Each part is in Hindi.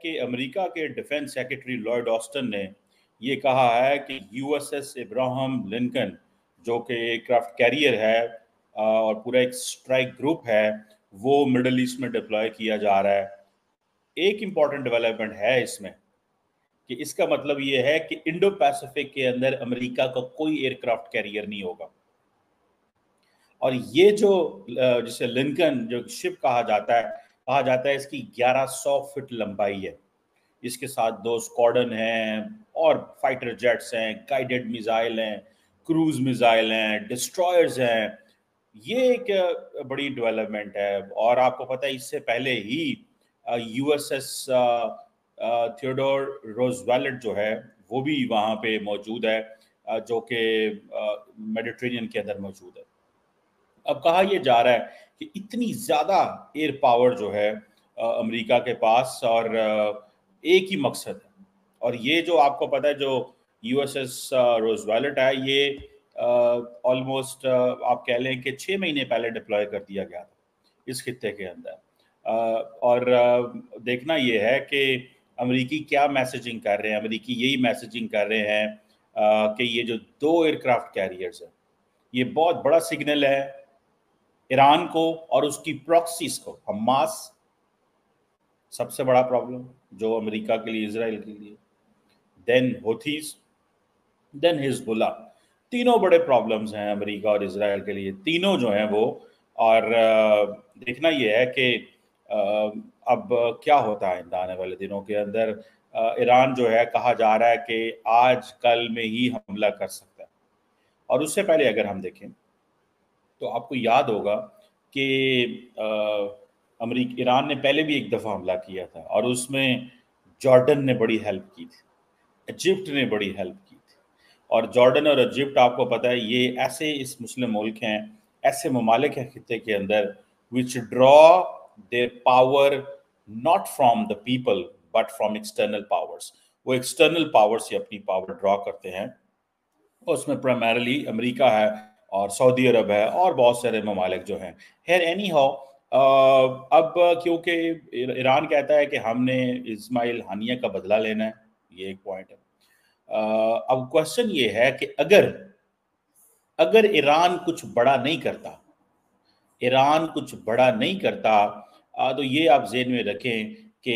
कि अमेरिका के डिफेंस सेक्रेटरी लॉयड ऑस्टिन ने ये कहा है कि यूएसएस इब्राहम लिंकन जो कि एयरक्राफ्ट कैरियर है और पूरा एक स्ट्राइक ग्रुप है, वो मिडल ईस्ट में डिप्लॉय किया जा रहा है। एक इम्पॉर्टेंट डेवलपमेंट है इसमें कि इसका मतलब ये है कि इंडो पैसिफिक के अंदर अमेरिका का कोई एयरक्राफ्ट कैरियर नहीं होगा। और ये जो जिसे लिंकन जो शिप कहा जाता है इसकी 1100 फीट लंबाई है। इसके साथ 2 स्क्वाड्रन हैं और फाइटर जेट्स हैं, गाइडेड मिसाइल हैं, क्रूज मिसाइल हैं, डिस्ट्रॉयर्स हैं। ये एक बड़ी डेवलपमेंट है। और आपको पता है इससे पहले ही यूएसएस थियोडोर रोजवेल्ट जो है वो भी वहाँ पे मौजूद है, जो कि मेडिटेरेनियन के अंदर मौजूद है। अब कहा यह जा रहा है कि इतनी ज्यादा एयर पावर जो है अमेरिका के पास, और एक ही मकसद है। और ये जो आपको पता है जो यूएसएस रोजवेल्ट है, ये ऑलमोस्ट आप कह लें कि 6 महीने पहले डिप्लॉय कर दिया गया था इस खित्ते के अंदर। और देखना ये है कि अमेरिकी क्या मैसेजिंग कर रहे हैं। अमेरिकी यही मैसेजिंग कर रहे हैं कि ये जो 2 एयरक्राफ्ट कैरियर्स है, ये बहुत बड़ा सिग्नल है ईरान को और उसकी प्रॉक्सीज को। हमास सबसे बड़ा प्रॉब्लम जो अमेरिका के लिए, इजराइल के लिए, देन हूथीज, देन हिजबुल्लाह। तीनों बड़े प्रॉब्लम्स हैं अमेरिका और इजराइल के लिए, तीनों जो हैं वो। और देखना यह है कि अब क्या होता है इन आने वाले दिनों के अंदर। ईरान जो है कहा जा रहा है कि आज कल में ही हमला कर सकता है। और उससे पहले अगर हम देखें तो आपको याद होगा कि ईरान ने पहले भी एक दफ़ा हमला किया था और उसमें जॉर्डन ने बड़ी हेल्प की थी, इजिप्ट ने बड़ी हेल्प की थी। और जॉर्डन और इजिप्ट आपको पता है ये ऐसे इस मुस्लिम मुल्क हैं, ऐसे ममालिक हैं खित्ते के अंदर विच draw their power not from the people but from external powers. वो एक्सटर्नल पावर से अपनी पावर ड्रॉ करते हैं। उसमें प्राइमरीली अमेरिका है और सऊदी अरब है और बहुत सारे ममालिक जो हैं। खैर एनी हाउ, अब क्योंकि ईरान कहता है कि हमने इस्माइल हानिया का बदला लेना है, ये एक पॉइंट है। अब क्वेश्चन ये है कि अगर ईरान कुछ बड़ा नहीं करता, तो ये आप ज़हन में रखें कि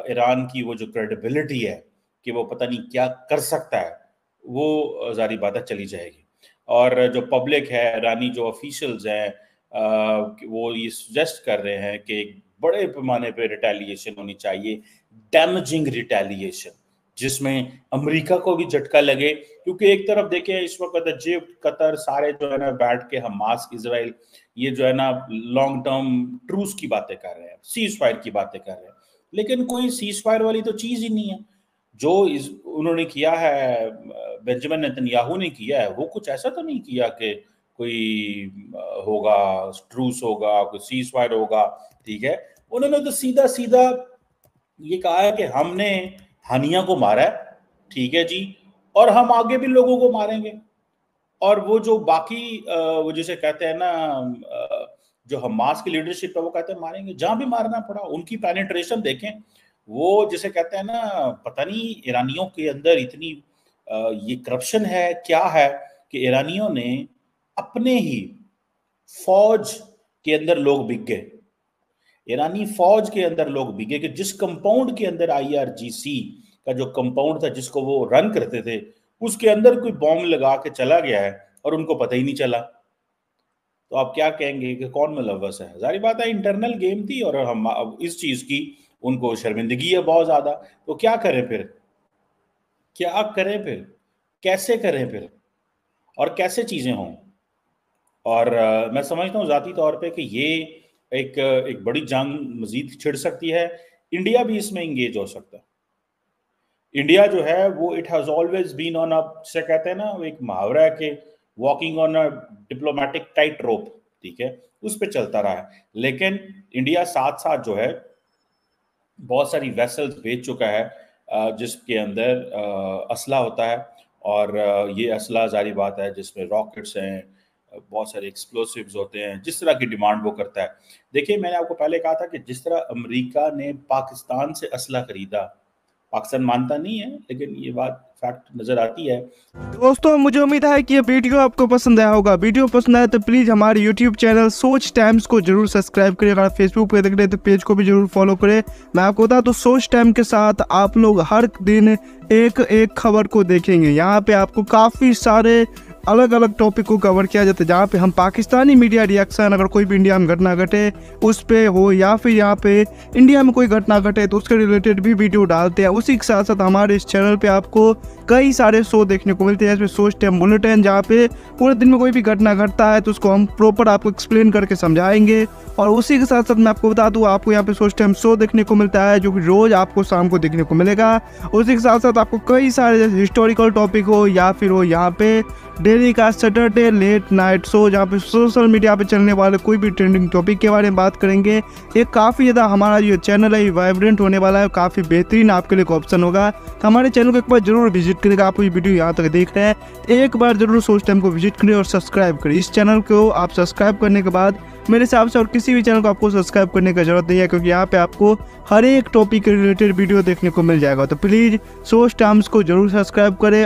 ईरान की वो जो क्रेडिबिलिटी है कि वो पता नहीं क्या कर सकता है, वो ज़ाहिर बात है चली जाएगी। और जो पब्लिक है, ईरानी जो ऑफिशियल्स हैं, वो ये सजेस्ट कर रहे हैं कि बड़े पैमाने पे रिटेलिएशन होनी चाहिए, डैमेजिंग रिटेलिएशन, जिसमें अमेरिका को भी झटका लगे। क्योंकि एक तरफ देखें इस वक्त इजिप्ट, कतर सारे जो है ना बैठ के हमास, इजराइल, ये जो है ना लॉन्ग टर्म ट्रूस की बातें कर रहे हैं, सीज फायर की बातें कर रहे हैं, लेकिन कोई सीज फायर वाली तो चीज ही नहीं है। जो उन्होंने किया है, बेंजामिन नेतन्याहू ने किया है, वो कुछ ऐसा तो नहीं किया कि कोई होगा ट्रूस होगा, कोई सीज फायर होगा, ठीक है। उन्होंने तो सीधा सीधा ये कहा है कि हमने हानिया को मारा है, ठीक है जी, और हम आगे भी लोगों को मारेंगे। और वो जो बाकी वो जिसे कहते हैं ना, जो हमास की लीडरशिप है, वो कहते हैं मारेंगे जहां भी मारना पड़ा। उनकी पेनिट्रेशन देखें, वो जिसे कहते हैं ना, पता नहीं ईरानियों के अंदर इतनी ये करप्शन है क्या है कि ईरानियों ने अपने ही फौज के अंदर लोग बिक गए। ईरानी फौज के अंदर लोग बिके कि जिस कंपाउंड के अंदर आईआरजीसी का जो कंपाउंड था जिसको वो रन करते थे, उसके अंदर कोई बॉम्ब लगा के चला गया है और उनको पता ही नहीं चला। तो आप क्या कहेंगे कि कौन मुलव्वस है? जारी बात है इंटरनल गेम थी और हम अब इस चीज की उनको शर्मिंदगी है बहुत ज्यादा। तो क्या करें फिर, कैसे करें फिर, और कैसे चीजें हों? और मैं समझता हूँ जाती तौर पे कि ये एक बड़ी जंग मजीद छिड़ सकती है। इंडिया भी इसमें इंगेज हो सकता है। इंडिया जो है वो it has always been on a, जिसे कहते हैं ना, एक मुहावरा है कि walking on a diplomatic tight rope, ठीक है, उस पर चलता रहा है। लेकिन इंडिया साथ साथ जो है बहुत सारी वेसल्स भेज चुका है जिसके अंदर असला होता है। और ये असला जारी बात है जिसमें रॉकेट्स हैं, बहुत सारे एक्सप्लोसिव्स होते हैं, जिस तरह की डिमांड वो करता है। देखिए, मैंने आपको पहले कहा था कि जिस तरह अमेरिका ने पाकिस्तान से असला खरीदा, पाकिस्तान मानता नहीं है, लेकिन ये बात फैक्ट नज़र आती है। दोस्तों मुझे उम्मीद है कि ये वीडियो आपको पसंद आया होगा। वीडियो पसंद आया तो प्लीज़ हमारे यूट्यूब चैनल सोच टाइम्स को जरूर सब्सक्राइब करें। अगर फेसबुक पे देख रहे हैं तो पेज को भी जरूर फॉलो करें। मैं आपको बता दूं, सोच टाइम के साथ आप लोग हर दिन एक एक खबर को देखेंगे। यहाँ पे आपको काफ़ी सारे अलग अलग टॉपिक को कवर किया जाता है, जहाँ पे हम पाकिस्तानी मीडिया रिएक्शन, अगर कोई भी इंडिया में घटना घटे उस पे हो, या फिर यहाँ पे इंडिया में कोई घटना घटे तो उसके रिलेटेड भी वीडियो डालते हैं। उसी के साथ साथ हमारे इस चैनल पे आपको कई सारे शो देखने को मिलते हैं, जैसे सोच टाइम बुलेटिन, जहाँ पे पूरे दिन में कोई भी घटना घटता है तो उसको हम प्रॉपर आपको एक्सप्लेन करके समझाएंगे। और उसी के साथ साथ मैं आपको बता दूं, आपको यहाँ पे सोच टाइम शो देखने को मिलता है, जो कि रोज आपको शाम को देखने को मिलेगा। उसी के साथ साथ आपको कई सारे जैसे हिस्टोरिकल टॉपिक हो या फिर हो यहाँ पे डेली का सैटरडे लेट नाइट शो, जहाँ पे सोशल मीडिया पे चलने वाले कोई भी ट्रेंडिंग टॉपिक के बारे में बात करेंगे। ये काफ़ी ज़्यादा हमारा जो चैनल है वाइब्रेंट होने वाला है, काफ़ी बेहतरीन आपके लिए ऑप्शन होगा। तो हमारे चैनल को एक बार जरूर विजिट करेगा। आप ये वीडियो यहाँ तक देख रहे हैं, एक बार जरूर सोच टाइम को विजिट करें और सब्सक्राइब करें। इस चैनल को आप सब्सक्राइब करने के बाद मेरे हिसाब से और किसी भी चैनल को आपको सब्सक्राइब करने की जरूरत नहीं है, क्योंकि यहाँ पे आपको हर एक टॉपिक के रिलेटेड वीडियो देखने को मिल जाएगा। तो प्लीज़ सोच टाइम्स को जरूर सब्सक्राइब करें।